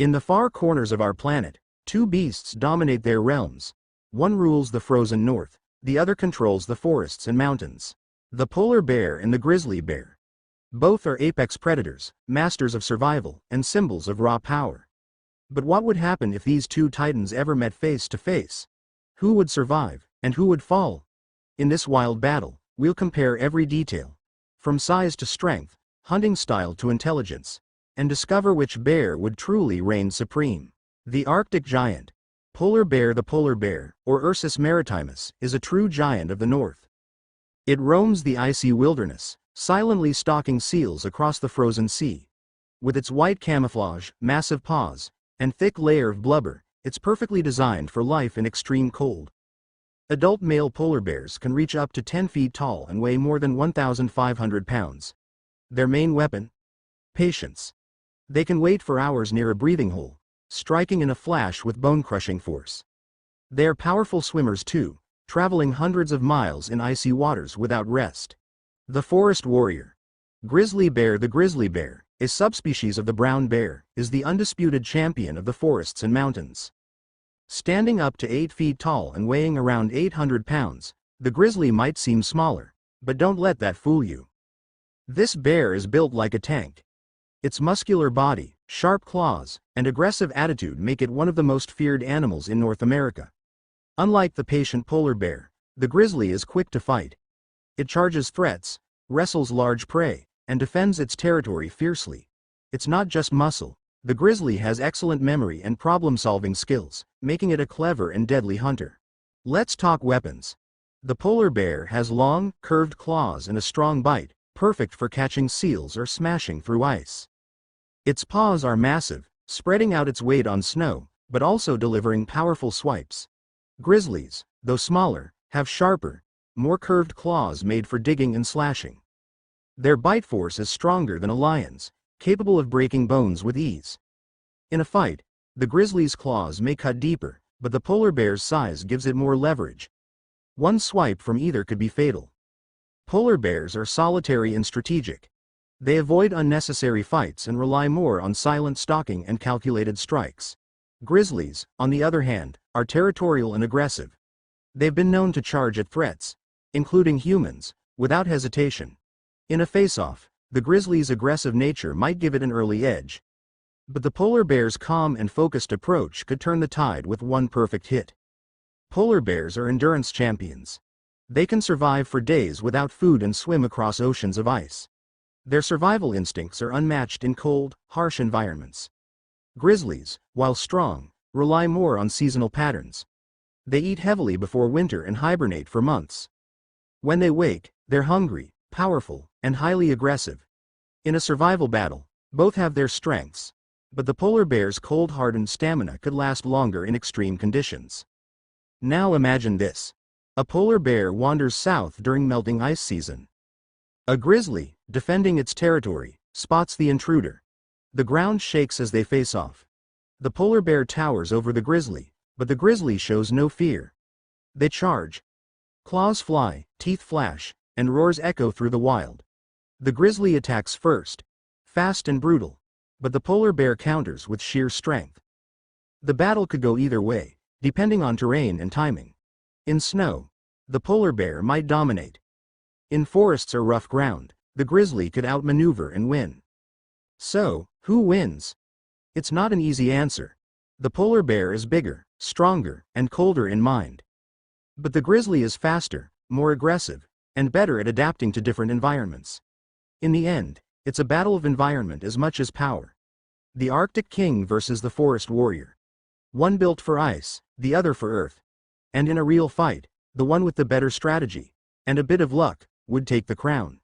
In the far corners of our planet, two beasts dominate their realms. One rules the frozen north, the other controls the forests and mountains. The polar bear and the grizzly bear. Both are apex predators, masters of survival, and symbols of raw power. But what would happen if these two titans ever met face to face? Who would survive, and who would fall? In this wild battle, we'll compare every detail, from size to strength, hunting style to intelligence, and discover which bear would truly reign supreme. The Arctic giant. Polar bear. The polar bear, or Ursus maritimus, is a true giant of the north. It roams the icy wilderness, silently stalking seals across the frozen sea. With its white camouflage, massive paws, and thick layer of blubber, it's perfectly designed for life in extreme cold. Adult male polar bears can reach up to 10 feet tall and weigh more than 1,500 pounds. Their main weapon? Patience. They can wait for hours near a breathing hole, striking in a flash with bone-crushing force. They are powerful swimmers too, traveling hundreds of miles in icy waters without rest. The forest warrior. Grizzly bear. The grizzly bear, a subspecies of the brown bear, is the undisputed champion of the forests and mountains. Standing up to 8 feet tall and weighing around 800 pounds, the grizzly might seem smaller, but don't let that fool you. This bear is built like a tank. Its muscular body, sharp claws, and aggressive attitude make it one of the most feared animals in North America. Unlike the patient polar bear, the grizzly is quick to fight. It charges threats, wrestles large prey, and defends its territory fiercely. It's not just muscle. The grizzly has excellent memory and problem-solving skills, making it a clever and deadly hunter. Let's talk weapons. The polar bear has long, curved claws and a strong bite, perfect for catching seals or smashing through ice. Its paws are massive, spreading out its weight on snow, but also delivering powerful swipes. Grizzlies, though smaller, have sharper, more curved claws made for digging and slashing. Their bite force is stronger than a lion's, capable of breaking bones with ease. In a fight, the grizzly's claws may cut deeper, but the polar bear's size gives it more leverage. One swipe from either could be fatal. Polar bears are solitary and strategic. They avoid unnecessary fights and rely more on silent stalking and calculated strikes. Grizzlies, on the other hand, are territorial and aggressive. They've been known to charge at threats, including humans, without hesitation. In a face-off, the grizzly's aggressive nature might give it an early edge. But the polar bear's calm and focused approach could turn the tide with one perfect hit. Polar bears are endurance champions. They can survive for days without food and swim across oceans of ice. Their survival instincts are unmatched in cold, harsh environments. Grizzlies, while strong, rely more on seasonal patterns. They eat heavily before winter and hibernate for months. When they wake, they're hungry, powerful, and highly aggressive. In a survival battle, both have their strengths, but the polar bear's cold-hardened stamina could last longer in extreme conditions. Now imagine this. A polar bear wanders south during melting ice season. A grizzly, defending its territory, spots the intruder. The ground shakes as they face off. The polar bear towers over the grizzly, but the grizzly shows no fear. They charge. Claws fly, teeth flash, and roars echo through the wild. The grizzly attacks first, fast and brutal, but the polar bear counters with sheer strength. The battle could go either way, depending on terrain and timing. In snow, the polar bear might dominate. In forests or rough ground, the grizzly could outmaneuver and win. So, who wins? It's not an easy answer. The polar bear is bigger, stronger, and colder in mind. But the grizzly is faster, more aggressive, and better at adapting to different environments. In the end, it's a battle of environment as much as power. The Arctic king versus the forest warrior. One built for ice, the other for earth. And in a real fight, the one with the better strategy, and a bit of luck, would take the crown.